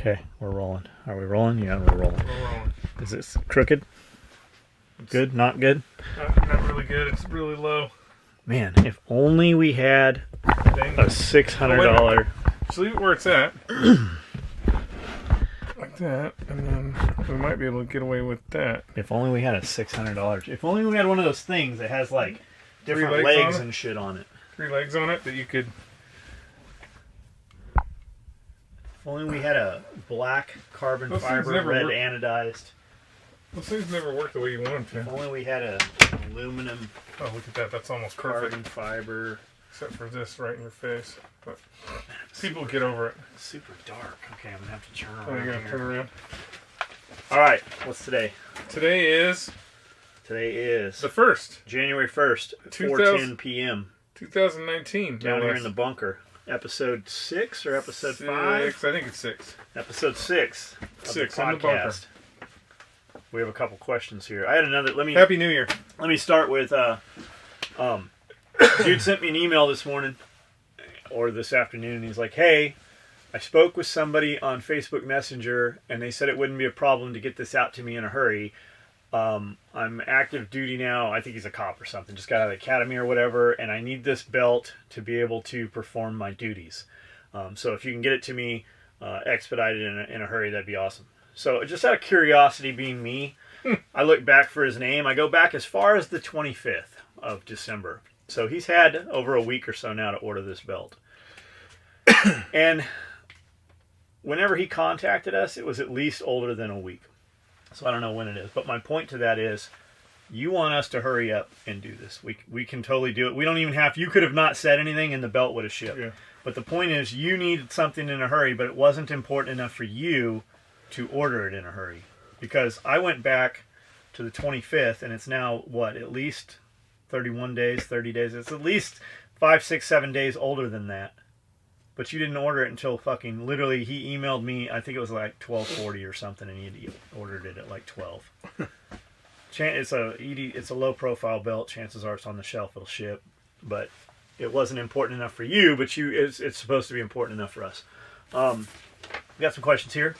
Okay, we're rolling. Are we rolling? Yeah, we're rolling. We're rolling. Is this crooked? Good? Not good? Not really good. It's really low. Man, if only we had a $600... Just leave it where it's at. Like that. And then we might be able to get away with that. If only we had a $600. If only we had one of those things that has, like, different legs and shit on it. 3 legs on it that you could... If only we had a black carbon fiber, red anodized. Those things never work the way you want them If to. only we had a aluminum Oh, look at that. That's almost carbon perfect. fiber. Except for this right in your face. But people get over it. It's super dark. Okay, I'm going to have to turn Oh, around you gotta turn around. All right, what's today? Today is the the 1st. January 1st, 4:10 p.m. 2019. Down here in the bunker. Episode 6 or episode 5? I think it's 6. Episode 6 of 6 the in the bunker. podcast. We have a couple questions here. I had another. Happy New Year. Let me start with. Dude sent me an email this morning or this afternoon. And he's like, "Hey, I spoke with somebody on Facebook Messenger, and they said it wouldn't be a problem to get this out to me in a hurry. I'm active duty now. I think he's a cop or something. Just got out of the academy or whatever, and I need this belt to be able to perform my duties. So if you can get it to me expedited in a hurry, that'd be awesome." So just out of curiosity, being me, I look back for his name. I go back as far as the 25th of December. So he's had over a week or so now to order this belt. And whenever he contacted us, it was at least older than a week. So I don't know when it is. But my point to that is, you want us to hurry up and do this. We can totally do it. We don't even have... You could have not said anything and the belt would have shipped. Yeah. But the point is, you needed something in a hurry, but it wasn't important enough for you to order it in a hurry. Because I went back to the 25th, and it's now, what, at least 31 days, 30 days? It's at least 5, 6, 7 days older than that. But you didn't order it until fucking, literally, he emailed me, I think it was like 12:40 or something, and he ordered it at like 12. It's a low-profile belt. Chances are it's on the shelf. It'll ship. But it wasn't important enough for you, but it's supposed to be important enough for us. We got some questions here.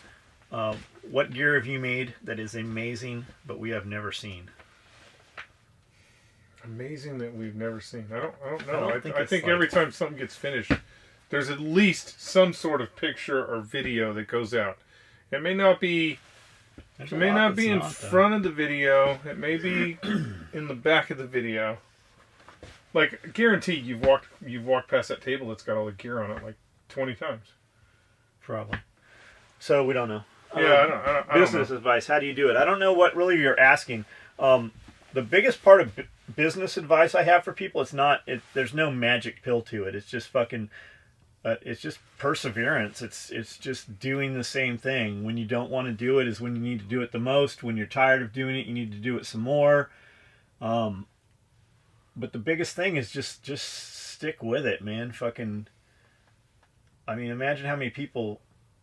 What gear have you made that is amazing, but we have never seen? Amazing that we've never seen. I don't know. I I think every time something gets finished, there's at least some sort of picture or video that goes out. It may not be in front of the video. It may be in the back of the video. Like, guaranteed you've walked past that table that's got all the gear on it like 20 times. Probably. So we don't know. Yeah, I don't business advice. How do you do it? I don't know what really you're asking. The biggest part of business advice I have for people, there's no magic pill to it. It's just fucking, it's just perseverance. It's just doing the same thing. When you don't want to do it is when you need to do it the most. When you're tired of doing it, you need to do it some more. But the biggest thing is just stick with it, man. Fucking, I mean, imagine how many people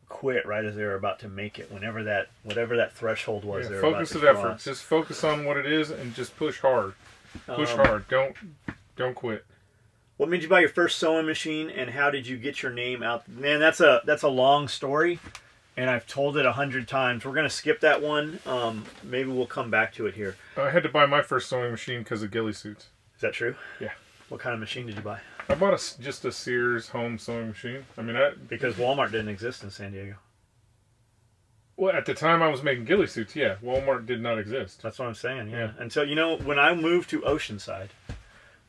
quit right as they were about to make it, whatever that threshold was. Yeah, they were focus about of to effort. cross. Just focus on what it is and just push hard. Push hard. Don't quit. What made you buy your first sewing machine, and how did you get your name out? Man, that's a long story, and I've told it 100 times. We're gonna skip that one. Maybe we'll come back to it here. I had to buy my first sewing machine because of ghillie suits. Is that true? Yeah. What kind of machine did you buy? I bought just a Sears home sewing machine. I mean, because Walmart didn't exist in San Diego. Well, at the time I was making ghillie suits, yeah, Walmart did not exist. That's what I'm saying. Yeah. Until when I moved to Oceanside,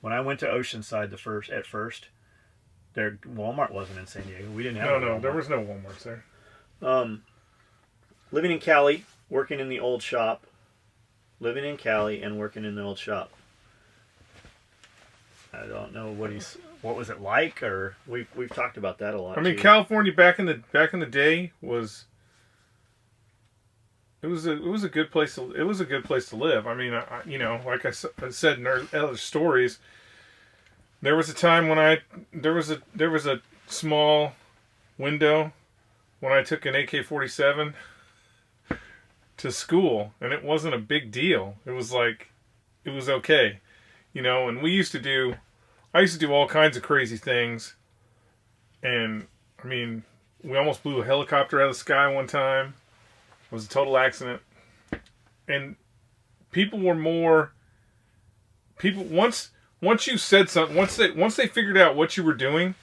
when I went to Oceanside at first, there Walmart wasn't in San Diego. We didn't have. No, there was no Walmarts there. Living in Cali, working in the old shop. Living in Cali and working in the old shop. I don't know what was it like, or we've talked about that a lot. I mean, too. California back in the day was. It was a good place to live. I mean, like I said in other stories, there was a time when there was a small window when I took an AK-47 to school, and it wasn't a big deal. It was okay, and I used to do all kinds of crazy things, and I mean, We almost blew a helicopter out of the sky one time. It was a total accident. And people were more... People, once you said something, once they figured out what you were doing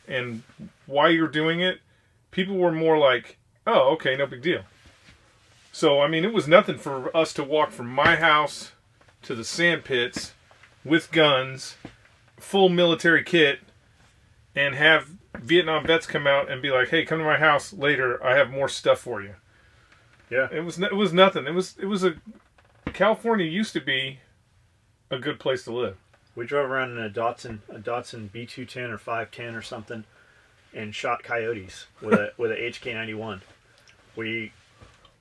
and why you're doing it, people were more like, oh, okay, no big deal. So, I mean, it was nothing for us to walk from my house to the sand pits with guns, full military kit, and have Vietnam vets come out and be like, hey, come to my house later. I have more stuff for you. Yeah. It was nothing. California used to be a good place to live. We drove around in a Datsun B210 or 510 or something, and shot coyotes with a HK91. We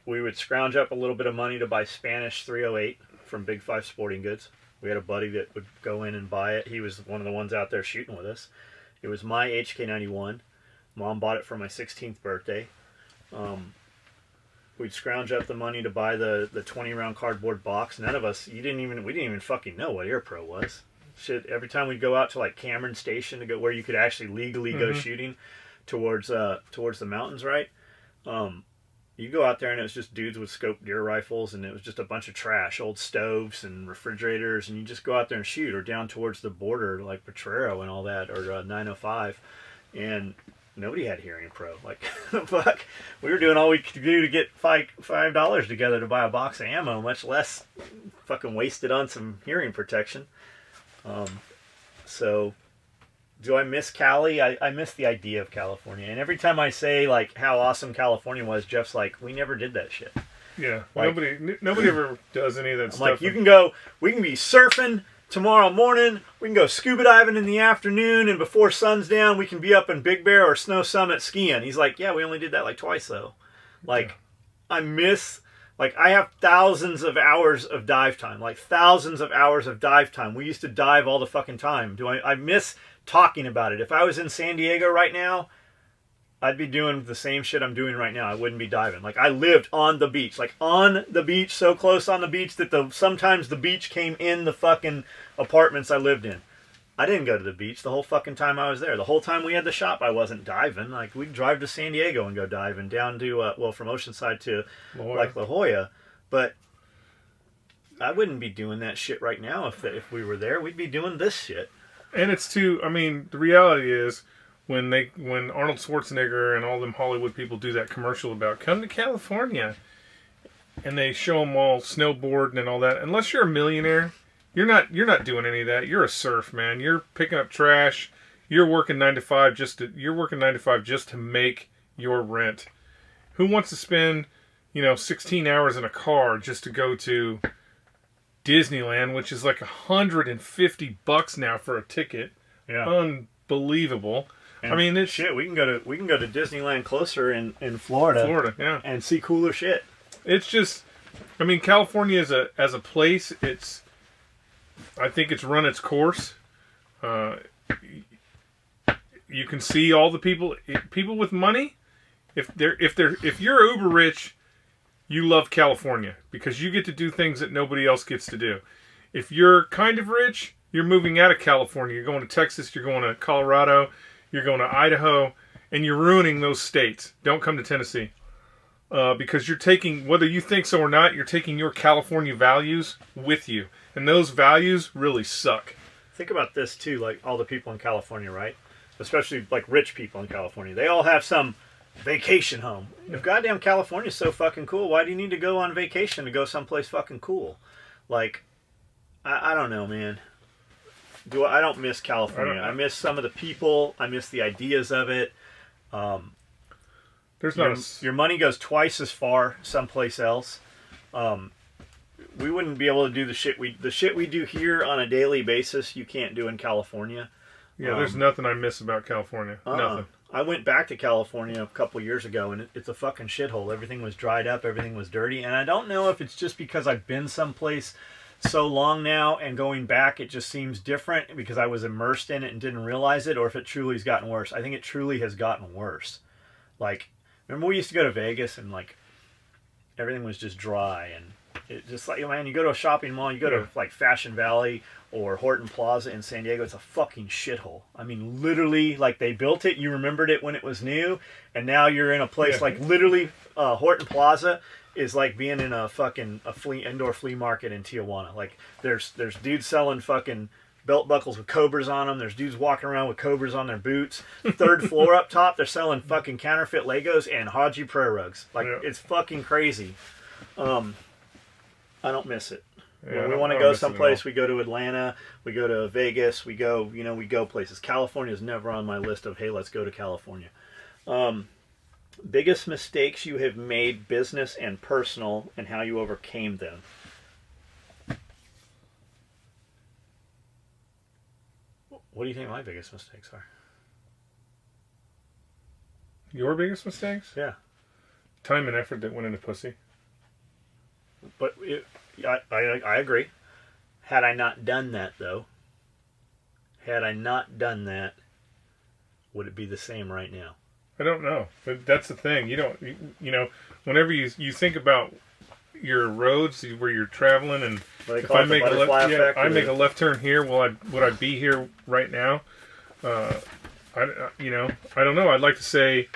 would scrounge up a little bit of money to buy Spanish 308 from Big Five Sporting Goods. We had a buddy that would go in and buy it. He was one of the ones out there shooting with us. It was my HK91. Mom bought it for my 16th birthday. We'd scrounge up the money to buy the 20-round cardboard box. None of us, we didn't even fucking know what Air Pro was. Shit, every time we'd go out to like Cameron Station to go where you could actually legally go shooting towards the mountains, right? You go out there and it was just dudes with scoped deer rifles, and it was just a bunch of trash, old stoves and refrigerators, and you just go out there and shoot, or down towards the border like Potrero and all that, or 905, and nobody had Hearing Pro. Like, fuck, we were doing all we could do to get $5 together to buy a box of ammo, much less fucking wasted on some hearing protection. So, do I miss Cali? I miss the idea of California. And every time I say, like, how awesome California was, Jeff's like, we never did that shit. Yeah, like, nobody ever does any of that I'm stuff. like, we can be surfing tomorrow morning, we can go scuba diving in the afternoon, and before sun's down, we can be up in Big Bear or Snow Summit skiing. He's like, yeah, we only did that like twice, though. Like, yeah. I have thousands of hours of dive time. Like, thousands of hours of dive time. We used to dive all the fucking time. I miss talking about it. If I was in San Diego right now, I'd be doing the same shit I'm doing right now. I wouldn't be diving. Like, I lived on the beach. Like, on the beach, so close on the beach that sometimes the beach came in the fucking apartments I lived in. I didn't go to the beach the whole fucking time I was there. The whole time we had the shop, I wasn't diving. Like, we'd drive to San Diego and go diving down to, from Oceanside to, La Jolla. But I wouldn't be doing that shit right now if we were there. We'd be doing this shit. And it's the reality is, when Arnold Schwarzenegger and all them Hollywood people do that commercial about come to California, and they show them all snowboarding and all that, unless you're a millionaire, you're not doing any of that. You're a surf man. You're picking up trash. You're working 9 to 5 just to make your rent. Who wants to spend 16 hours in a car just to go to Disneyland, which is like $150 now for a ticket? Yeah, unbelievable. And I mean, it's shit. We can go to Disneyland closer in Florida. Yeah, and see cooler shit. It's just, California as a place, I think it's run its course. You can see all the people with money. If you're uber rich, you love California because you get to do things that nobody else gets to do. If you're kind of rich, you're moving out of California. You're going to Texas. You're going to Colorado. You're going to Idaho, and you're ruining those states. Don't come to Tennessee. Because you're taking, whether you think so or not, you're taking your California values with you. And those values really suck. Think about this, too, like all the people in California, right? Especially, like, rich people in California. They all have some vacation home. If goddamn California's so fucking cool, why do you need to go on vacation to go someplace fucking cool? Like, I don't know, man. I don't miss California. I miss some of the people. I miss the ideas of it. Your money goes twice as far someplace else. We wouldn't be able to do the shit we do here on a daily basis. You can't do in California. Yeah, there's nothing I miss about California. Nothing. I went back to California a couple years ago, and it's a fucking shithole. Everything was dried up. Everything was dirty. And I don't know if it's just because I've been someplace so long now, and going back it just seems different because I was immersed in it and didn't realize it, or if it truly has gotten worse. I think it truly has gotten worse. Like, remember we used to go to Vegas and like everything was just dry, and It just like, man, you go to a shopping mall, you go to like Fashion Valley or Horton Plaza in San Diego, it's a fucking shithole. I mean, literally, like they built it, you remembered it when it was new, and now you're in a place like literally Horton Plaza is like being in a fucking indoor flea market in Tijuana. Like there's dudes selling fucking belt buckles with cobras on them. There's dudes walking around with cobras on their boots. Third floor up top, they're selling fucking counterfeit Legos and Haji prayer rugs. Like it's fucking crazy. I don't miss it. Yeah, when we want to go someplace, we go to Atlanta, we go to Vegas, we go places. California is never on my list of, hey, let's go to California. Biggest mistakes you have made, business and personal, and how you overcame them. What do you think my biggest mistakes are? Your biggest mistakes? Yeah. Time and effort that went into pussy. But I agree. Had I not done that, though, would it be the same right now? I don't know. But that's the thing. You don't, whenever you think about your roads where you're traveling, and if I make a left turn here, would I be here right now? I don't know. I would like to say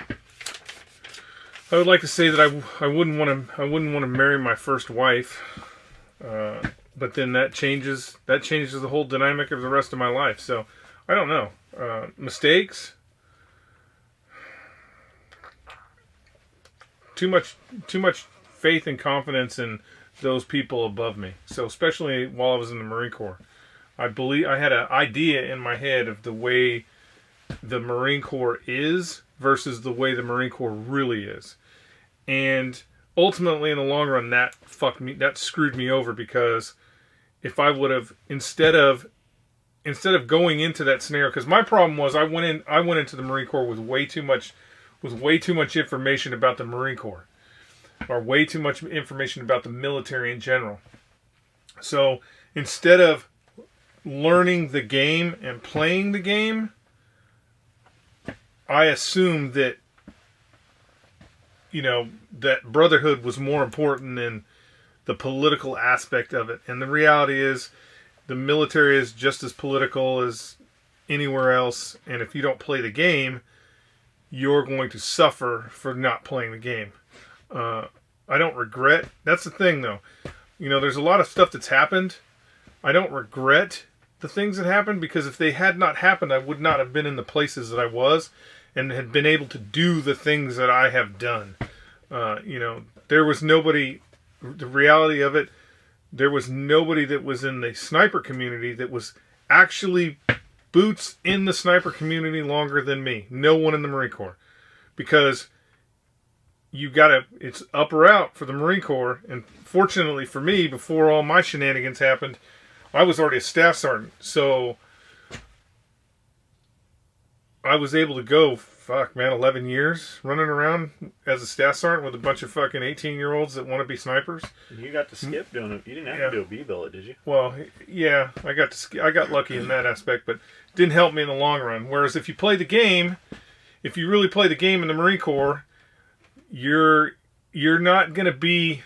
that I wouldn't want to marry my first wife, but then that changes the whole dynamic of the rest of my life. So I don't know. Mistakes. Too much faith and confidence in those people above me. So especially while I was in the Marine Corps, I had an idea in my head of the way the Marine Corps is versus the way the Marine Corps really is. And ultimately, in the long run, that screwed me over, because if I would have, instead of going into that scenario, because my problem was I went into the Marine Corps with way too much information about the Marine Corps, or way too much information about the military in general. So instead of learning the game and playing the game, I assumed that that brotherhood was more important than the political aspect of it. And the reality is, the military is just as political as anywhere else. And if you don't play the game, you're going to suffer for not playing the game. I don't regret. That's the thing, though. There's a lot of stuff that's happened. I don't regret the things that happened, because if they had not happened, I would not have been in the places that I was and had been able to do the things that I have done. There was nobody, the reality of it, there was nobody that was in the sniper community that was actually boots in the sniper community longer than me. No one in the Marine Corps. Because it's up or out for the Marine Corps. And fortunately for me, before all my shenanigans happened, I was already a staff sergeant. So I was able to go, 11 years running around as a staff sergeant with a bunch of fucking 18-year-olds that want to be snipers. You got to skip doing it. You didn't have to do a B-billet, did you? Well, yeah, I got lucky in that aspect, but it didn't help me in the long run. Whereas if you really play the game in the Marine Corps, you're not going to be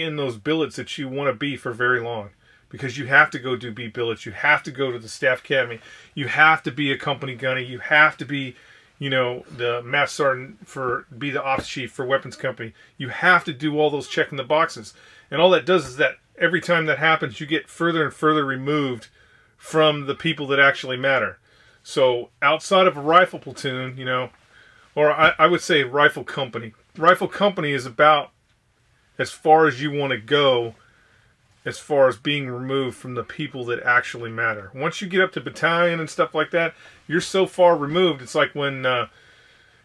in those billets that you want to be for very long. Because you have to go do B billets, you have to go to the staff academy, you have to be a company gunner, you have to be, the master sergeant be the ops chief for weapons company. You have to do all those checking the boxes. And all that does is that every time that happens, you get further and further removed from the people that actually matter. So outside of a rifle platoon, or I would say rifle company. Rifle company is about as far as you want to go as far as being removed from the people that actually matter. Once you get up to battalion and stuff like that, you're so far removed. It's like when the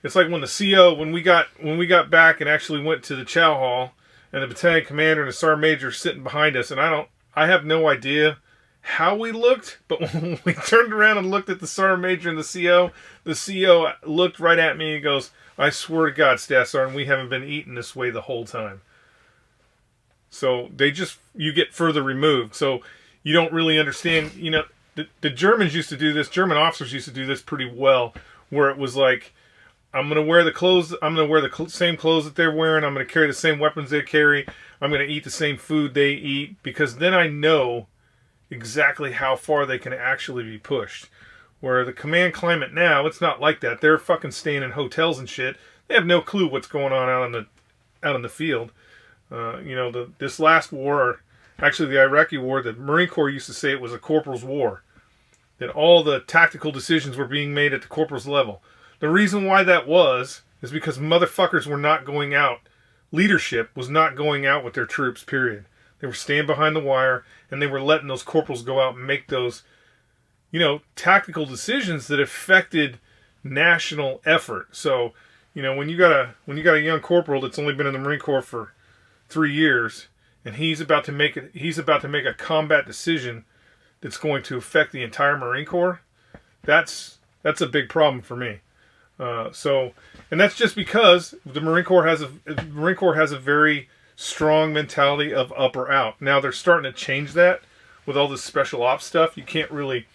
CO, when we got back and actually went to the chow hall, and the battalion commander and the sergeant major sitting behind us, and I have no idea how we looked, but when we turned around and looked at the sergeant major and the CO looked right at me and goes, "I swear to God, Staff Sergeant, we haven't been eating this way the whole time." So you get further removed. So you don't really understand, the Germans used to do this, German officers used to do this pretty well, where it was like, I'm gonna wear the clothes. I'm gonna wear the same clothes that they're wearing. I'm gonna carry the same weapons they carry. I'm gonna eat the same food they eat, because then I know exactly how far they can actually be pushed. Where the command climate now, it's not like that. They're fucking staying in hotels and shit. They have no clue what's going on out in the field. This last war, actually the Iraqi war, the Marine Corps used to say it was a corporal's war. That all the tactical decisions were being made at the corporal's level. The reason why that is because motherfuckers were not going out. Leadership was not going out with their troops, period. They were staying behind the wire, and they were letting those corporals go out and make those, tactical decisions that affected national effort. So, when you got a young corporal that's only been in the Marine Corps for 3 years, and he's about to make a combat decision that's going to affect the entire Marine Corps, that's a big problem for me. And that's just because the Marine Corps has a very strong mentality of up or out. Now they're starting to change that with all this special ops stuff. You can't really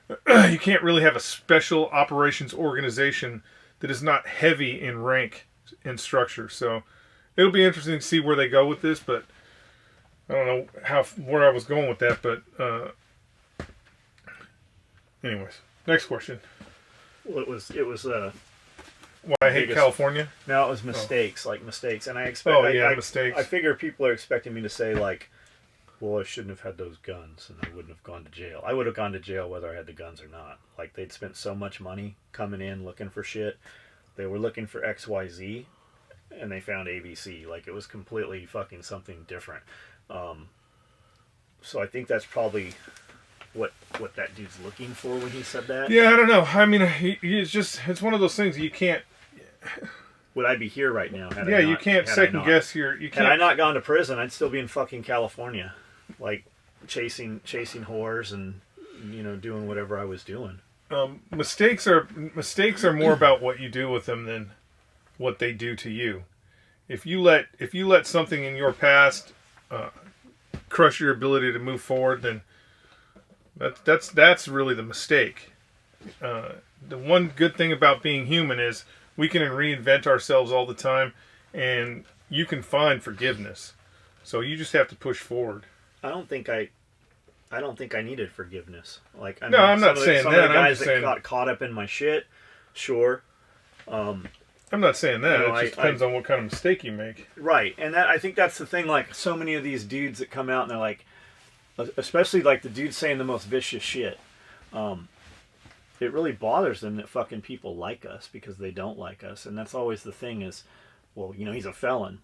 have a special operations organization that is not heavy in rank and structure. So it'll be interesting to see where they go with this, but I don't know where I was going with that, but anyways, next question. Well, it was why I hate California? No, it was mistakes, and I mistakes. I figure people are expecting me to say like, well, I shouldn't have had those guns, and I wouldn't have gone to jail. I would have gone to jail whether I had the guns or not. Like, they'd spent so much money coming in looking for shit. They were looking for XYZ, and they found ABC. Like, it was completely fucking something different. So I think that's probably what that dude's looking for when he said that. Yeah, I don't know. I mean, it's one of those things you can't. Would I be here right now? You can't second guess your. Had I not gone to prison, I'd still be in fucking California, like chasing whores and doing whatever I was doing. Mistakes are more about what you do with them than what they do to you. If you let something in your past crush your ability to move forward, then that's really the mistake. The one good thing about being human is we can reinvent ourselves all the time, and you can find forgiveness. So you just have to push forward. I don't think I needed forgiveness. Like, I'm not saying that. Some of the guys that got caught up in my shit, sure. I'm not saying that. It just depends on what kind of mistake you make. Right, and I think that's the thing. Like, so many of these dudes that come out and they're like, especially like the dudes saying the most vicious shit. It really bothers them that fucking people like us because they don't like us. And that's always the thing is, well, he's a felon.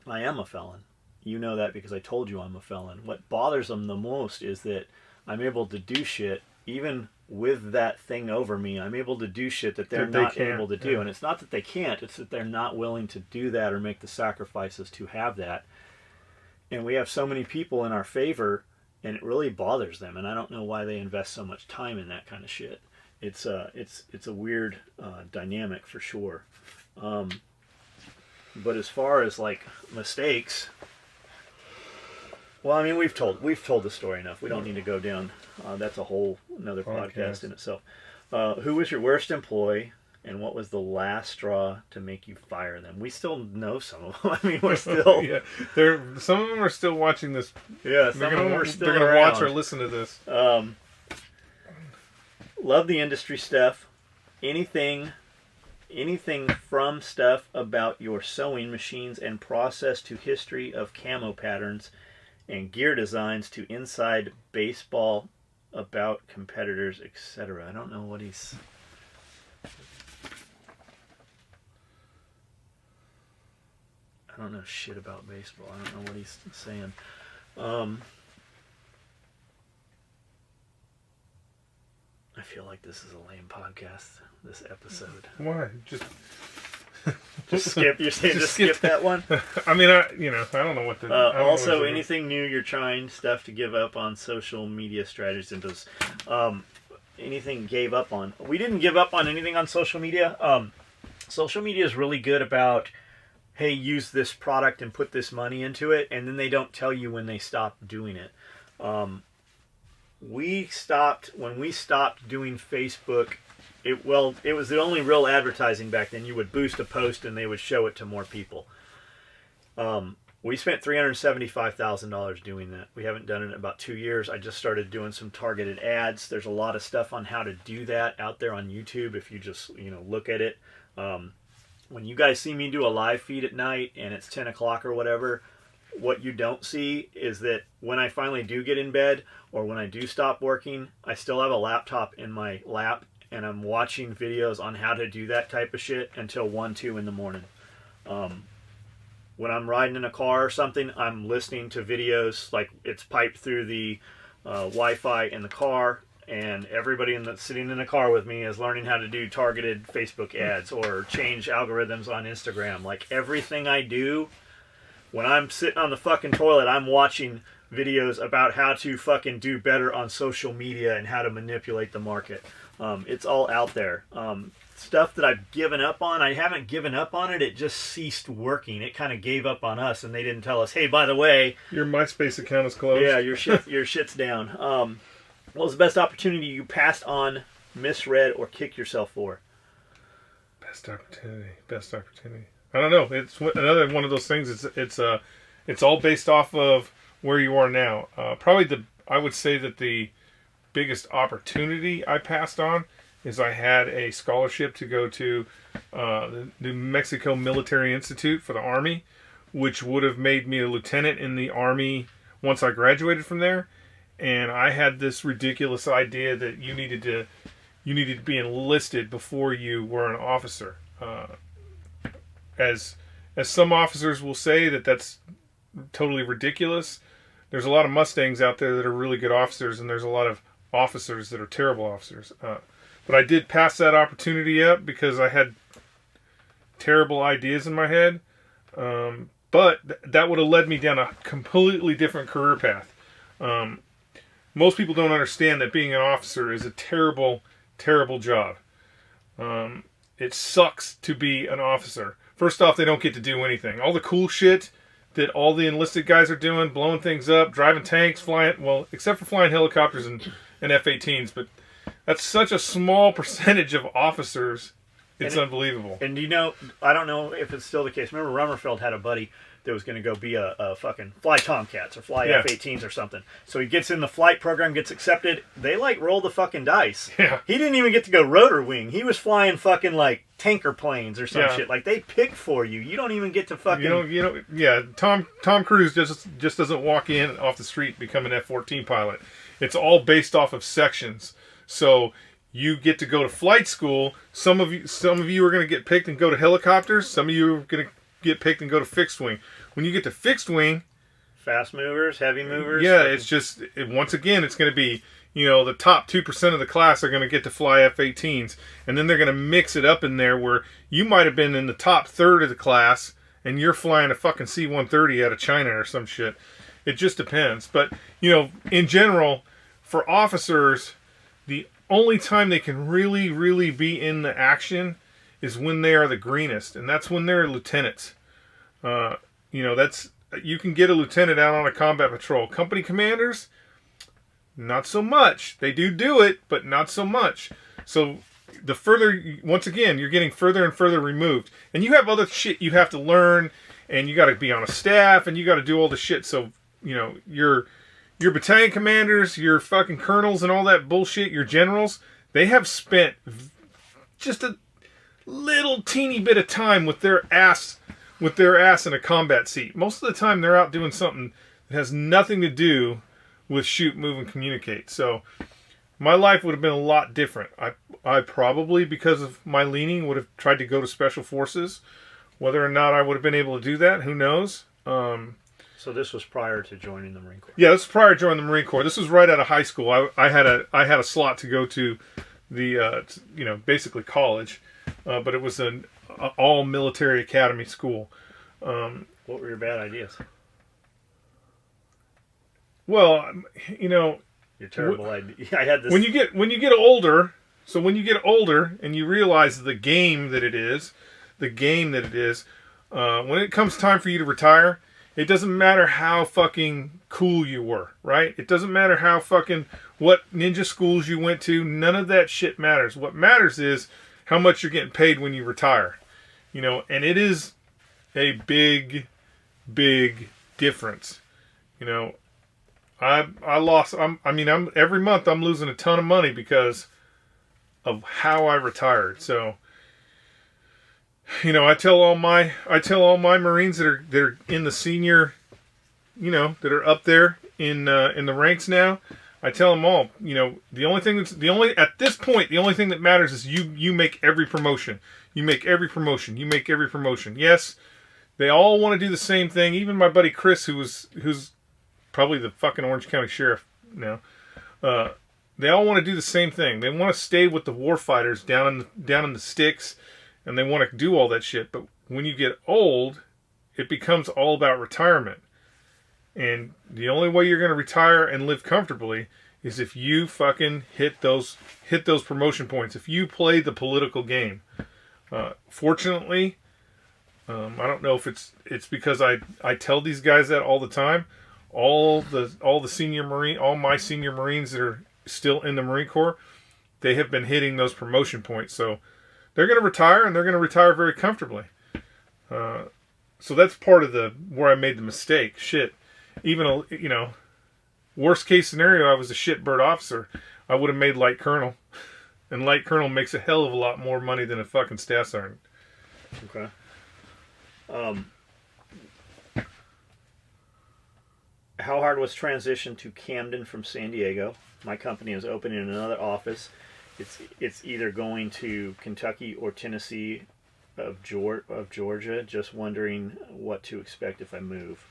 I am a felon. You know that because I told you I'm a felon. What bothers them the most is that I'm able to do shit, even with that thing over me, I'm able to do shit that they're not able to do. Yeah. And it's not that they can't, it's that they're not willing to do that or make the sacrifices to have that. And we have so many people in our favor, and it really bothers them. And I don't know why they invest so much time in that kind of shit. It's a weird dynamic for sure. But as far as like mistakes, well, I mean, we've told the story enough. We don't need to go down. That's a whole another podcast in itself. Who was your worst employee, and what was the last straw to make you fire them? We still know some of them. I mean, we're still some of them are still watching this. Yeah, some of them are still. They're gonna watch or listen to this. Love the industry stuff. Anything from stuff about your sewing machines and process to history of camo patterns and gear designs to inside baseball about competitors, etc. I don't know what he's... I don't know shit about baseball. I don't know what he's saying. I feel like this is a lame podcast, this episode. Why? Just skip. You're saying just skip that one? I mean, I don't know what to... also, anything new you're trying, stuff to give up on social media strategies and those... anything gave up on. We didn't give up on anything on social media. Social media is really good about, hey, use this product and put this money into it, and then they don't tell you when they stop doing it. When we stopped doing Facebook it was the only real advertising back then. You would boost a post and they would show it to more people. We spent $375,000 doing that. We haven't done it in about 2 years. I just started doing some targeted ads. There's a lot of stuff on how to do that out there on YouTube if you just look at it. When you guys see me do a live feed at night and it's 10 o'clock or whatever, what you don't see is that when I finally do get in bed or when I do stop working, I still have a laptop in my lap and I'm watching videos on how to do that type of shit until 1, 2 in the morning. When I'm riding in a car or something, I'm listening to videos like it's piped through the Wi-Fi in the car, and everybody that's sitting in the car with me is learning how to do targeted Facebook ads or change algorithms on Instagram. Like everything I do, when I'm sitting on the fucking toilet, I'm watching videos about how to fucking do better on social media and how to manipulate the market. It's all out there. Stuff that I've given up on, I haven't given up on it. It just ceased working. It kind of gave up on us, and they didn't tell us, hey, by the way, your MySpace account is closed. Yeah, your shit's down. What was the best opportunity you passed on, misread, or kicked yourself for? Best opportunity. I don't know. It's another one of those things. It's all based off of where you are now. I would say that the biggest opportunity I passed on is I had a scholarship to go to the New Mexico Military Institute for the Army, which would have made me a lieutenant in the Army once I graduated from there. And I had this ridiculous idea that you needed to be enlisted before you were an officer. As some officers will say that's totally ridiculous. There's a lot of Mustangs out there that are really good officers, and there's a lot of officers that are terrible officers. But I did pass that opportunity up because I had terrible ideas in my head. But that would have led me down a completely different career path. Most people don't understand that being an officer is a terrible, terrible job. It sucks to be an officer. First off, they don't get to do anything. All the cool shit that all the enlisted guys are doing, blowing things up, driving tanks, except for flying helicopters and F-18s, but that's such a small percentage of officers. It's unbelievable. And I don't know if it's still the case. Remember, Rummerfeld had a buddy that was going to go be a fucking fly Tomcats or fly F-18s or something. So he gets in the flight program, gets accepted. They roll the fucking dice. Yeah. He didn't even get to go rotor wing. He was flying fucking tanker planes or some shit. They pick for you. You don't even get to fucking. Yeah. Tom Cruise just doesn't walk in off the street and become an F-14 pilot. It's all based off of sections. So you get to go to flight school. Some of you are going to get picked and go to helicopters. Some of you are going to get picked and go to fixed wing. When you get to fixed wing, fast movers, heavy movers. Yeah, once again, it's going to be, the top 2% of the class are going to get to fly F-18s, and then they're going to mix it up in there where you might have been in the top third of the class and you're flying a fucking C-130 out of China or some shit. It just depends. But, in general, for officers, the only time they can really, really be in the action is when they are the greenest, and that's when they're lieutenants. You can get a lieutenant out on a combat patrol. Company commanders, not so much. They do it, but not so much. So the further, once again, you're getting further and further removed, and you have other shit you have to learn, and you got to be on a staff, and you got to do all the shit. So your battalion commanders, your fucking colonels, and all that bullshit, your generals, they have spent just a little teeny bit of time with their ass in a combat seat. Most of the time they're out doing something that has nothing to do with shoot, move, and communicate. So my life would have been a lot different. I probably, because of my leaning, would have tried to go to Special Forces. Whether or not I would have been able to do that, who knows? So this was prior to joining the Marine Corps? Yeah, this was prior to joining the Marine Corps. This was right out of high school. I had a slot to go to the basically college, but it was an all military academy school. What were your bad ideas? Well, your terrible idea. I had this. When you get older, so when you get older and you realize the game that it is, when it comes time for you to retire, It doesn't matter how fucking cool you were, right? It doesn't matter how fucking what ninja schools you went to. None of that shit matters. What matters is how much you're getting paid when you retire. You know, and it is a big, big difference. You know, I'm every month I'm losing a ton of money because of how I retired. So, you know, I tell all my Marines that are in the senior, you know, that are up there in the ranks now. I tell them all, you know, at this point the only thing that matters is you make every promotion. You make every promotion. You make every promotion. Yes, they all want to do the same thing. Even my buddy Chris, who's probably the fucking Orange County Sheriff now. They all want to do the same thing. They want to stay with the war fighters down in the sticks. And they want to do all that shit. But when you get old, it becomes all about retirement. And the only way you're going to retire and live comfortably is if you fucking hit those promotion points. If you play the political game. Fortunately, I don't know if it's because I tell these guys that all the time. All my senior Marines that are still in the Marine Corps, they have been hitting those promotion points. So they're going to retire, and they're going to retire very comfortably. So that's part of where I made the mistake. Shit, even you know, worst case scenario, I was a shitbird officer. I would have made light colonel, and light colonel makes a hell of a lot more money than a fucking staff sergeant. Okay. How hard was transition to Camden from San Diego? My company is opening another office. It's either going to Kentucky or Tennessee of Georgia. Just wondering what to expect if I move.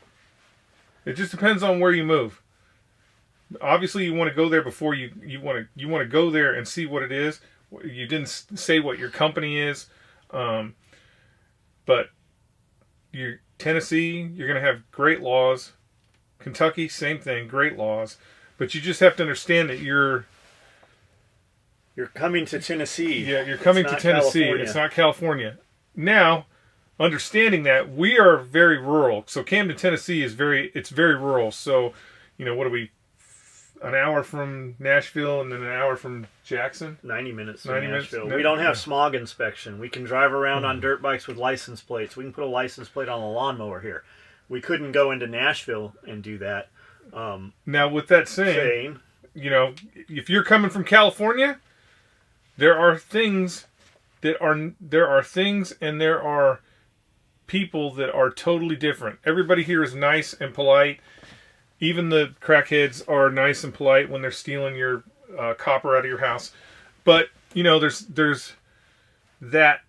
It just depends on where you move. Obviously, you want to go there before you want to go there and see what it is. You didn't say what your company is, but Tennessee, you're going to have great laws. Kentucky, same thing, great laws. But you just have to understand that you're coming to Tennessee. Yeah, you're coming to Tennessee. California. It's not California. Now, understanding that, we are very rural. So Camden, Tennessee is very rural. So, you know, what are we, an hour from Nashville and then an hour from Jackson? 90 minutes from Nashville. We don't have smog inspection. We can drive around on dirt bikes with license plates. We can put a license plate on a lawnmower here. We couldn't go into Nashville and do that. Now, with that saying, you know, if you're coming from California, there are things and there are people that are totally different. Everybody here is nice and polite. Even the crackheads are nice and polite when they're stealing your copper out of your house. But, you know, there's that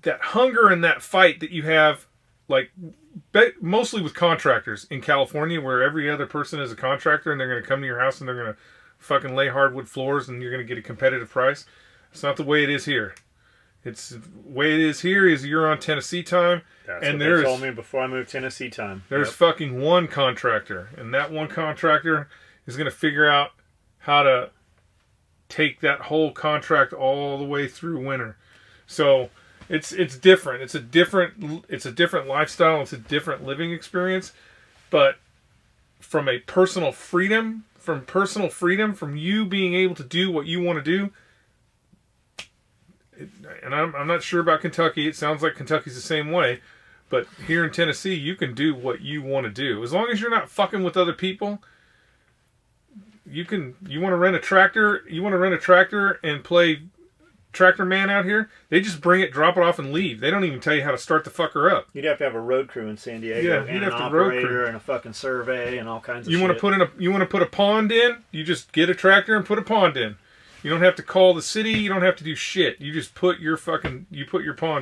hunger and that fight that you have, like, mostly with contractors in California, where every other person is a contractor and they're going to come to your house and they're going to fucking lay hardwood floors and you're going to get a competitive price. It's not the way it is here. It's the way it is here is you're on Tennessee time. That's what they told me before I moved Tennessee time. There's fucking one contractor, and that one contractor is going to figure out how to take that whole contract all the way through winter. So it's different. It's a different lifestyle. It's a different living experience. But from personal freedom, from you being able to do what you want to do. And I'm not sure about Kentucky. It sounds like Kentucky's the same way. But here in Tennessee, you can do what you want to do. As long as you're not fucking with other people, you want to rent a tractor and play tractor man out here, they just bring it, drop it off, and leave. They don't even tell you how to start the fucker up. You'd have to have a road crew in San Diego. Yeah, you'd have an operator and a fucking survey and all kinds of shit. You want to put a pond in? You just get a tractor and put a pond in. You don't have to call the city. You don't have to do shit. You just put your pond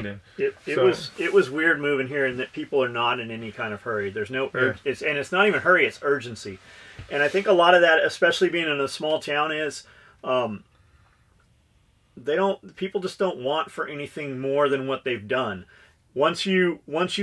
in. It was weird moving here in that people are not in any kind of hurry. There's no it's not even hurry. It's urgency, and I think a lot of that, especially being in a small town, is people just don't want for anything more than what they've done. Once you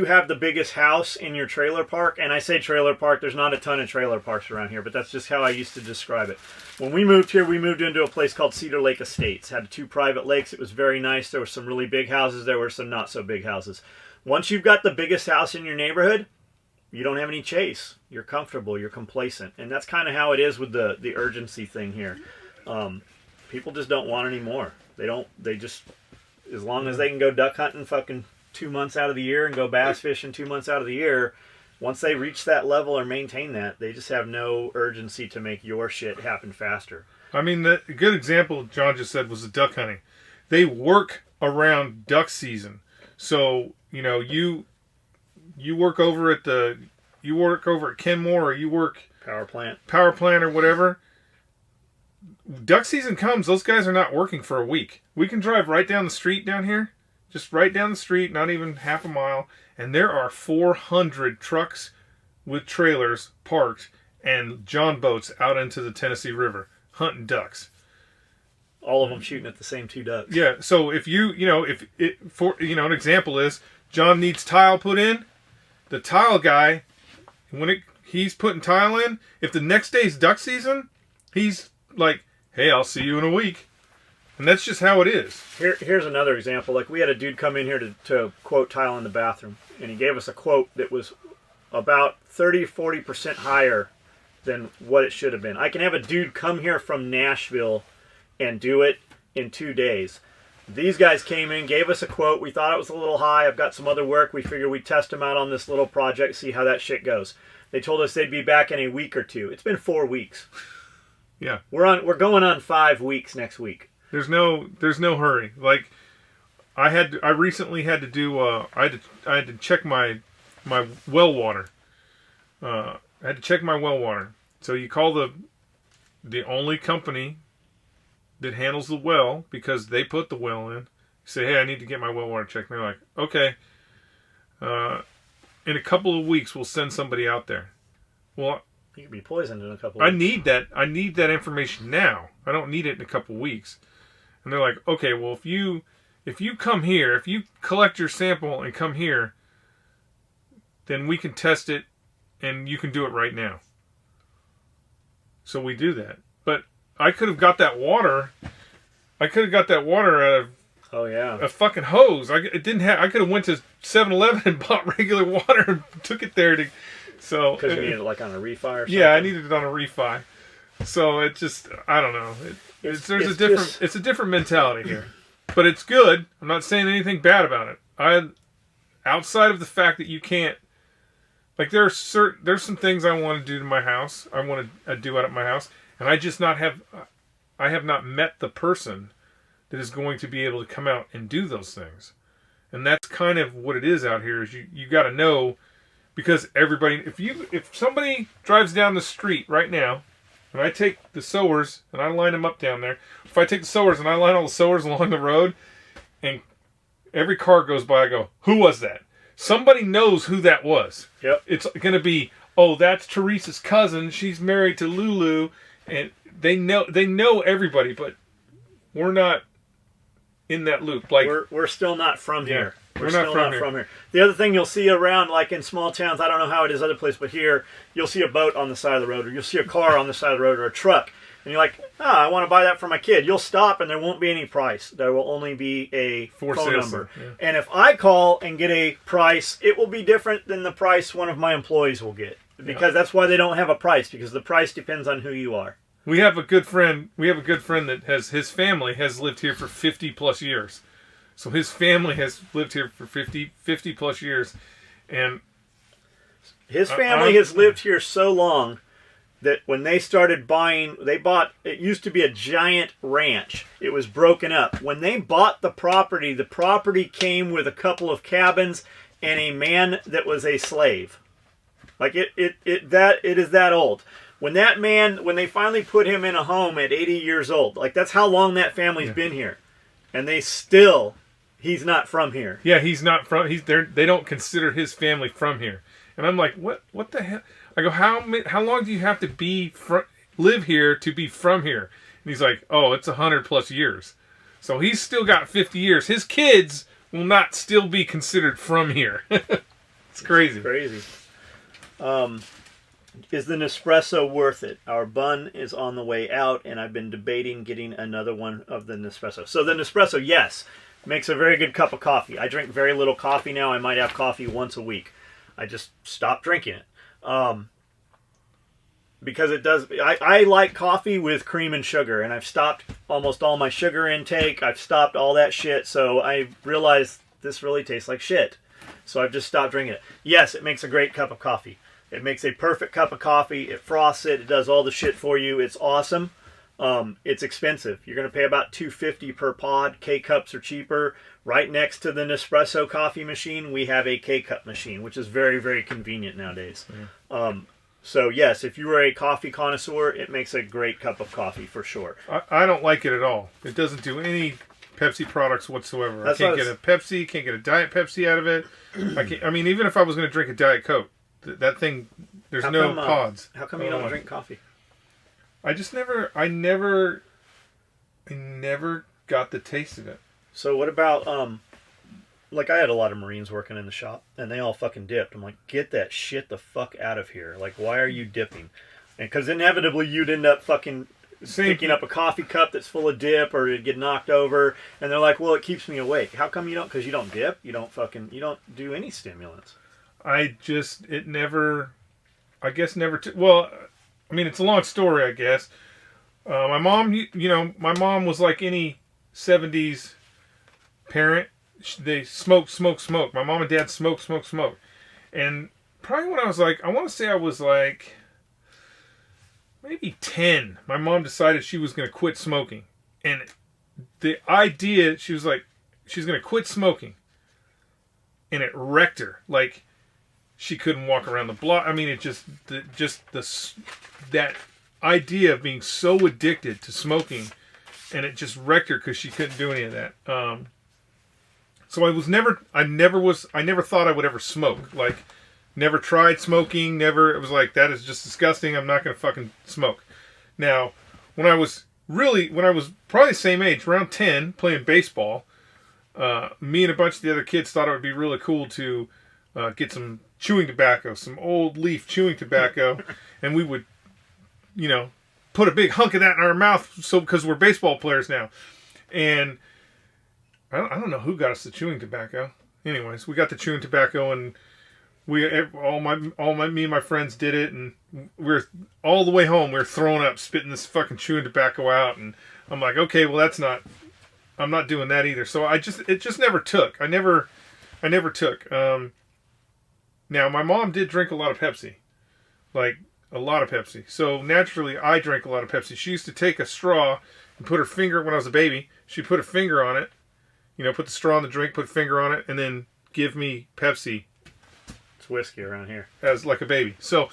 have the biggest house in your trailer park, and I say trailer park, there's not a ton of trailer parks around here, but that's just how I used to describe it. When we moved here, we moved into a place called Cedar Lake Estates. Had 2 private lakes. It was very nice. There were some really big houses. There were some not so big houses. Once you've got the biggest house in your neighborhood, you don't have any chase. You're comfortable. You're complacent, and that's kind of how it is with the urgency thing here. People just don't want any more. They don't. They just, as long as they can go duck hunting fucking 2 months out of the year and go bass fishing 2 months out of the year, once they reach that level or maintain that, they just have no urgency to make your shit happen faster. I mean, the good example John just said was the duck hunting. They work around duck season. So, you know, you work over at Kenmore, or you work Power plant or whatever. Duck season comes, those guys are not working for a week. We can drive right down the street down here, just right down the street, not even half a mile, and there are 400 trucks with trailers parked and john boats out into the Tennessee River hunting ducks. All of them shooting at the same 2 ducks. Yeah, so if an example is John needs tile put in, the tile guy, he's putting tile in, if the next day's duck season, he's like, hey, I'll see you in a week. And that's just how it is. Here's another example. Like, we had a dude come in here to quote tile in the bathroom, and he gave us a quote that was about 30-40% higher than what it should have been. I can have a dude come here from Nashville and do it in 2 days. These guys came in, gave us a quote. We thought it was a little high. I've got some other work. We figured we'd test them out on this little project, see how that shit goes. They told us they'd be back in a week or 2. It's been 4 weeks. Yeah. We're going on 5 weeks next week. There's no hurry. Like, I recently had to do I had to check my well water. I had to check my well water. So you call the only company that handles the well, because they put the well in. You say, hey, I need to get my well water checked. And they're like, okay. In a couple of weeks, we'll send somebody out there. Well, you could be poisoned in a couple of weeks. I need that information now. I don't need it in a couple of weeks. And they're like, okay, well, if you come here, if you collect your sample and come here, then we can test it and you can do it right now. So we do that. But I could have got that water out of a fucking hose. I could have went to 7-Eleven and bought regular water and took it there so because you needed it like on a refi or something. Yeah, I needed it on a refi. So it just, I don't know. It's a different mentality here, but it's good. I'm not saying anything bad about it. Outside of the fact that you can't, like, there's some things I want to do to my house. I want to do out at my house, and I have not met the person that is going to be able to come out and do those things. And that's kind of what it is out here, is you got to know, because everybody, if somebody drives down the street right now, and I take the sowers and I line them up down there, if I take the sowers and I line all the sowers along the road, and every car goes by, I go, who was that? Somebody knows who that was. Yep. It's going to be, oh, that's Teresa's cousin. She's married to Lulu, and they know everybody, but we're not in that loop. Like, we're still not from here. We're still not from here. The other thing you'll see around, like in small towns, I don't know how it is other places, but here you'll see a boat on the side of the road, or you'll see a car on the side of the road, or a truck, and you're like, I want to buy that for my kid. You'll stop, and there won't be any price. There will only be a phone number. Yeah. And if I call and get a price, it will be different than the price one of my employees will get, because that's why they don't have a price, because the price depends on who you are. We have a good friend that his family has lived here for 50 plus years. So his family has lived here for 50 plus years. And his family has lived here so long that when they started buying, it used to be a giant ranch. It was broken up. When they bought the property came with a couple of cabins and a man that was a slave. Like it is that old. When they finally put him in a home at 80 years old, like, that's how long that family's been here. And he's not from here. Yeah, he's not from, they don't consider his family from here. And I'm like, what the hell? I go, how long do you have to live here to be from here? And he's like, oh, it's 100 plus years. So he's still got 50 years. His kids will not still be considered from here. It's crazy. It's crazy. Is the Nespresso worth it? Our bun is on the way out, and I've been debating getting another one of the Nespresso. So the Nespresso, yes, makes a very good cup of coffee. I drink very little coffee now. I might have coffee once a week. I just stopped drinking it. Because it does. I like coffee with cream and sugar, and I've stopped almost all my sugar intake. I've stopped all that shit, so I realized this really tastes like shit. So I've just stopped drinking it. Yes, it makes a great cup of coffee. It makes a perfect cup of coffee. It frosts it. It does all the shit for you. It's awesome. It's expensive. You're going to pay about $2.50 per pod. K-Cups are cheaper. Right next to the Nespresso coffee machine, we have a K-Cup machine, which is very, very convenient nowadays. So yes, if you are a coffee connoisseur, it makes a great cup of coffee for sure. I don't like it at all. It doesn't do any Pepsi products whatsoever. I can't get a Pepsi, can't get a Diet Pepsi out of it. I mean, even if I was going to drink a Diet Coke, that thing, there's no pods. How come you don't drink coffee? I never got the taste of it. So what about, like I had a lot of Marines working in the shop, and they all fucking dipped. I'm like, get that shit the fuck out of here. Like, why are you dipping? And because inevitably you'd end up fucking picking up a coffee cup that's full of dip, or it'd get knocked over, and they're like, well, it keeps me awake. How come you don't? Because you don't dip? You don't do any stimulants. I guess never. Well, I mean, it's a long story, I guess. My mom, my mom was like any 70s parent. They smoked. My mom and dad smoked. And probably when I was like, I want to say I was like maybe 10, my mom decided she was going to quit smoking. And the idea, she was like, she's going to quit smoking. And it wrecked her. Like, she couldn't walk around the block. I mean, it that idea of being so addicted to smoking, and it just wrecked her because she couldn't do any of that. So I never thought I would ever smoke. Like, never tried smoking. It was like, that is just disgusting. I'm not going to fucking smoke. Now, when I was probably the same age, around 10, playing baseball, me and a bunch of the other kids thought it would be really cool to get some chewing tobacco, some old leaf chewing tobacco, and we would, put a big hunk of that in our mouth, because we're baseball players now. And I don't know who got us the chewing tobacco. Anyways, we got the chewing tobacco, and me and my friends did it, and we're all the way home. We were throwing up, spitting this fucking chewing tobacco out, and I'm like, okay, well, I'm not doing that either. So it just never took. I never took. Now, my mom did drink a lot of Pepsi. Like, a lot of Pepsi. So, naturally, I drank a lot of Pepsi. She used to take a straw and put her finger, when I was a baby, she'd put a finger on it, put the straw in the drink, put a finger on it, and then give me Pepsi. It's whiskey around here. As like a baby. So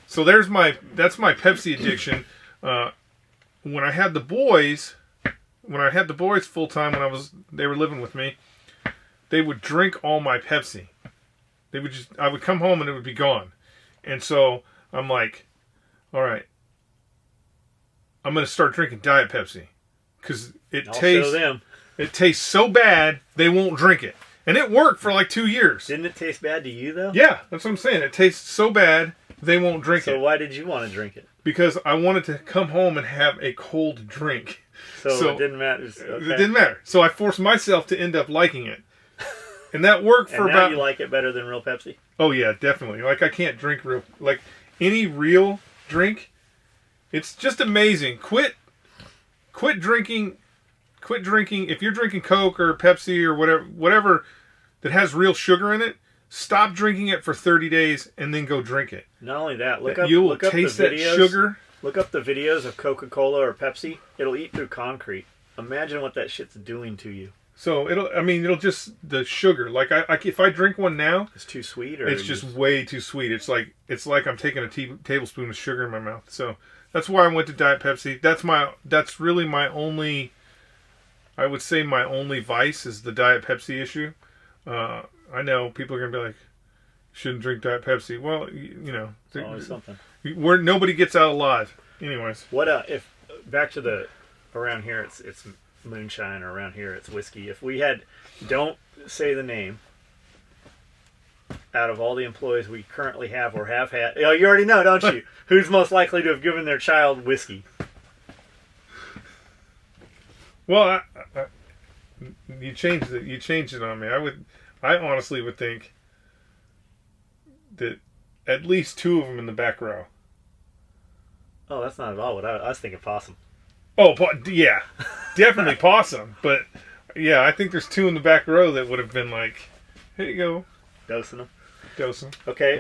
that's my Pepsi addiction. When I had the boys full time, they were living with me, they would drink all my Pepsi. I would come home and it would be gone. And so I'm like, all right, I'm going to start drinking Diet Pepsi, because it tastes so bad they won't drink it. And it worked for like 2 years. Didn't it taste bad to you though? Yeah, that's what I'm saying. It tastes so bad they won't drink it. So why did you want to drink it? Because I wanted to come home and have a cold drink. So it didn't matter. Okay. It didn't matter. So I forced myself to end up liking it. And that worked for now you like it better than real Pepsi? Oh yeah, definitely. Like, I can't drink any real drink. It's just amazing. Quit drinking. If you're drinking Coke or Pepsi or whatever that has real sugar in it, stop drinking it for 30 days and then go drink it. Not only that, you will taste that sugar. Look up the videos of Coca-Cola or Pepsi. It'll eat through concrete. Imagine what that shit's doing to you. So it'll just, the sugar. Like, if I drink one now, it's too sweet, or it's just way too sweet. It's like I'm taking a tablespoon of sugar in my mouth. So that's why I went to Diet Pepsi. That's really my only, I would say my only vice is the Diet Pepsi issue. I know people are gonna be like, shouldn't drink Diet Pepsi. Well, it's always something. Nobody gets out alive. Anyways, what if back to around here it's moonshine, or around here it's whiskey. If we had, don't say the name, out of all the employees we currently have or have had, you already know, don't you? Who's most likely to have given their child whiskey? Well, you changed it on me. I honestly would think that at least 2 of them in the back row. Oh, that's not at all what I was thinking. Possum. Oh, yeah, definitely possum. But yeah, I think there's 2 in the back row that would have been like, "Here you go, Dosing them. Dosing." Okay.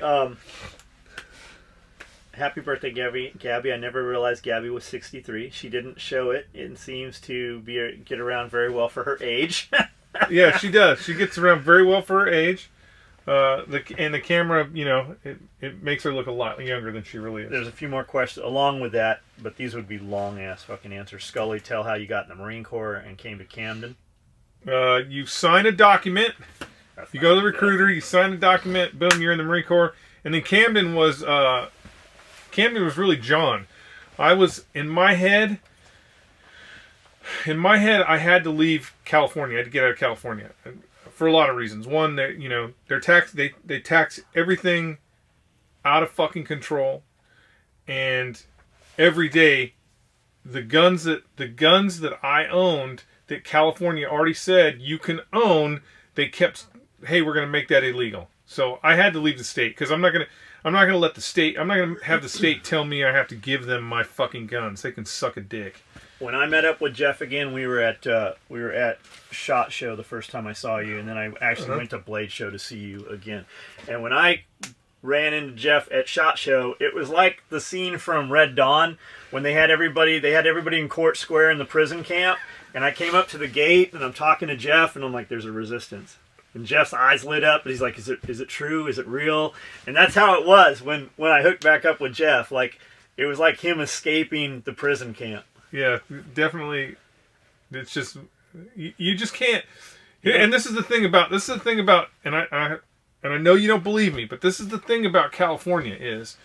Happy birthday, Gabby. Gabby, I never realized Gabby was 63. She didn't show it and seems to get around very well for her age. Yeah, she does. She gets around very well for her age. The camera, it makes her look a lot younger than she really is. There's a few more questions along with that, but these would be long-ass fucking answers. Skully, tell how you got in the Marine Corps and came to Camden. You sign a document. You go to the recruiter, you sign a document, boom, you're in the Marine Corps. And then Camden was really John. I was, in my head, I had to leave California. I had to get out of California for a lot of reasons. One, they tax everything out of fucking control, and every day, the guns that I owned that California already said you can own, they kept, hey, we're going to make that illegal. So I had to leave the state because I'm not going to let the state. I'm not going to have the state tell me I have to give them my fucking guns. They can suck a dick. When I met up with Jeff again, we were at SHOT Show the first time I saw you, and then I actually went to Blade Show to see you again. And when I ran into Jeff at SHOT Show, it was like the scene from Red Dawn when they had everybody in Court Square in the prison camp, and I came up to the gate and I'm talking to Jeff and I'm like, "There's a resistance." And Jeff's eyes lit up, and he's like, "Is it true? Is it real?" And that's how it was when I hooked back up with Jeff. Like, it was like him escaping the prison camp. Yeah, definitely. It's just you just can't. And this is the thing about and I know you don't believe me, but this is the thing about California is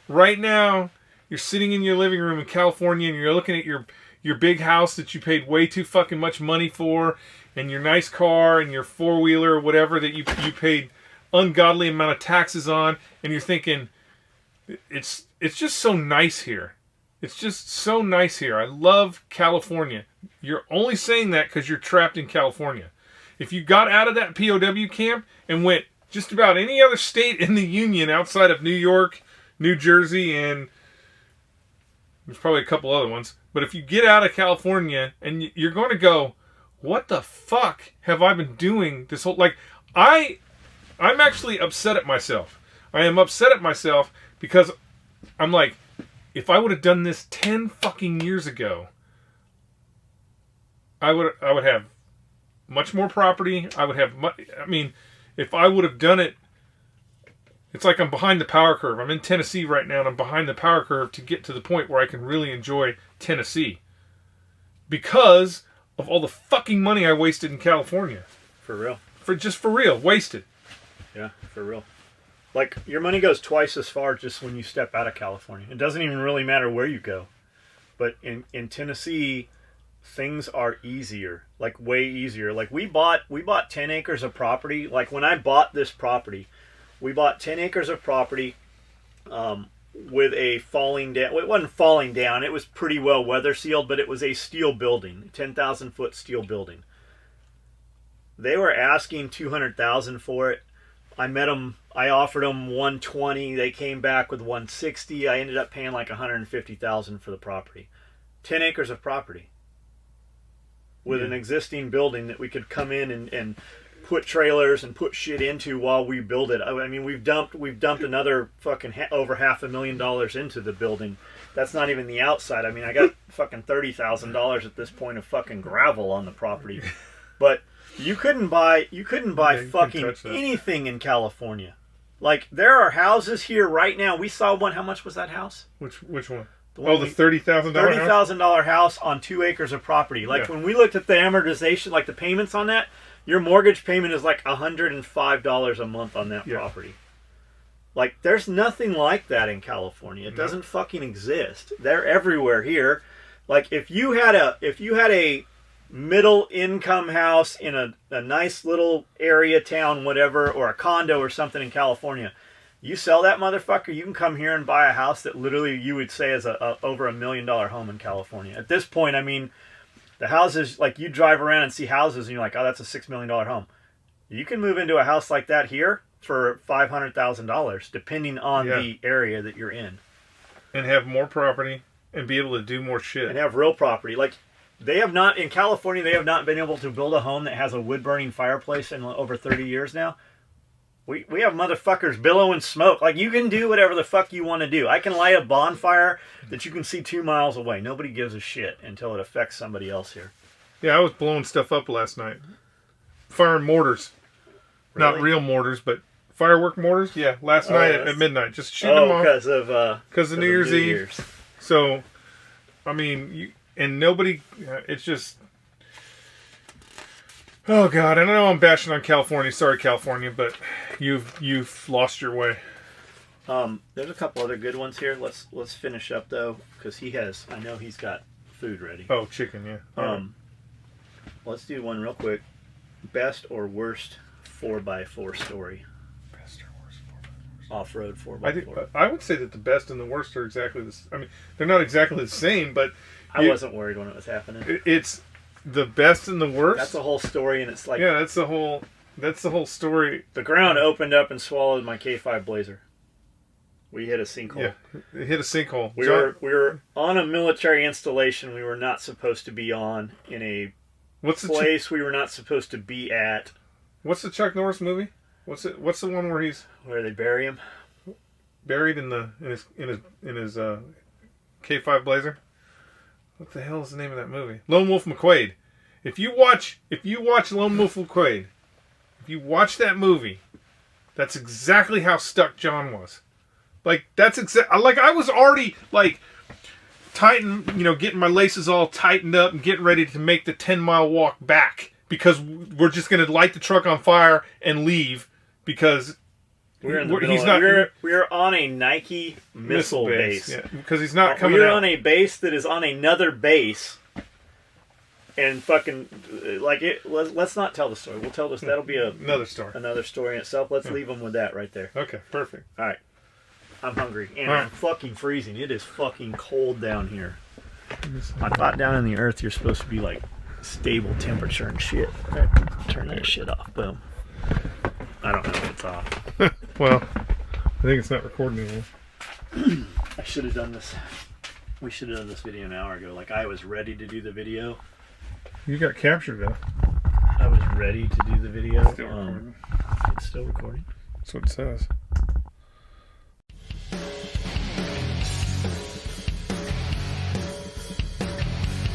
right now you're sitting in your living room in California and you're looking at your big house that you paid way too fucking much money for, and your nice car and your 4-wheeler or whatever that you paid ungodly amount of taxes on, and you're thinking it's just so nice here. It's just so nice here. I love California. You're only saying that because you're trapped in California. If you got out of that POW camp and went just about any other state in the Union outside of New York, New Jersey, and there's probably a couple other ones, but if you get out of California and you're going to go, what the fuck have I been doing this whole... Like, I'm actually upset at myself. I am upset at myself because I'm like, if I would have done this 10 fucking years ago, I would have much more property. I would have if I would have done it, it's like I'm behind the power curve. I'm in Tennessee right now and I'm behind the power curve to get to the point where I can really enjoy Tennessee. Because of all the fucking money I wasted in California. For real. For real. Wasted. Yeah, for real. Like, your money goes twice as far just when you step out of California. It doesn't even really matter where you go. But in Tennessee, things are easier. Like, way easier. Like, we bought 10 acres of property. Like, when I bought this property, we bought 10 acres of property with a falling down... Well, it wasn't falling down. It was pretty well weather sealed, but it was a steel building. 10,000-foot steel building. They were asking $200,000 for it. I met them. I offered them $120. They came back with $160. I ended up paying like $150,000 for the property. 10 acres of property with an existing building that we could come in and put trailers and put shit into while we build it. I mean, we've dumped another fucking over $500,000 into the building. That's not even the outside. I mean, I got fucking $30,000 at this point of fucking gravel on the property, but you couldn't buy fucking anything in California. Like, there are houses here right now. We saw one. How much was that house? Which one? The $30,000 $30,000 house on 2 acres of property. Like, when we looked at the amortization, like the payments on that, your mortgage payment is like $105 a month on that property. Like, there's nothing like that in California. It doesn't fucking exist. They're everywhere here. Like, if you had a middle income house in a nice little area town, whatever, or a condo or something in California, you sell that motherfucker, you can come here and buy a house that literally you would say is over $1 million home in California. At this point, I mean, the houses, like, you drive around and see houses and you're like, oh, that's a $6 million home. You can move into a house like that here, for $500,000, depending on Yeah. the area that you're in. And have more property and be able to do more shit. And have real property. Like, they have not, in California, they have not been able to build a home that has a wood-burning fireplace in over 30 years now. We have motherfuckers billowing smoke. Like, you can do whatever the fuck you want to do. I can light a bonfire that you can see 2 miles away. Nobody gives a shit until it affects somebody else here. Yeah, I was blowing stuff up last night. Firing mortars. Really? Not real mortars, but firework mortars. Yeah, last night at midnight. Just shooting them off. Because of New Year's Eve. So, I mean, and nobody, it's just, oh God, I know I'm bashing on California. Sorry, California, but you've lost your way. There's a couple other good ones here. Let's finish up though, because I know he's got food ready. Oh, chicken, yeah. Let's do one real quick. Best or worst 4x4 story. Best or worst 4x4. Off-road 4x4. I would say that the best and the worst are exactly the same. I mean, they're not exactly the same, but I wasn't worried when it was happening. It's the best and the worst. That's the whole story, and it's like, yeah, that's the whole story. The ground opened up and swallowed my K5 Blazer. We hit a sinkhole. Yeah, it hit a sinkhole. We were on a military installation we were not supposed to be on, in a place we were not supposed to be at. What's the Chuck Norris movie? What's the one where they bury him? Buried in his K5 Blazer. What the hell is the name of that movie? Lone Wolf McQuade. If you watch Lone Wolf McQuade, if you watch that movie, that's exactly how stuck John was. Like, that's like I was already like getting my laces all tightened up and getting ready to make the 10-mile walk back, because we're just going to light the truck on fire and leave, because we're on a Nike missile base. Yeah, because he's not coming We're out. on a base that is on another base. And fucking, like, let's not tell the story. We'll tell this. That'll be another story in itself. Let's leave them with that right there. Okay, perfect. All right. I'm hungry. And I'm fucking freezing. It is fucking cold down here. I thought down in the earth you're supposed to be, like, stable temperature and shit. Right. Turn that shit off. Boom. I don't know if it's off. Well, I think it's not recording anymore. I should have done this. We should have done this video an hour ago. Like, I was ready to do the video. You got captured, though. I was ready to do the video. Still recording. It's still recording. That's what it says.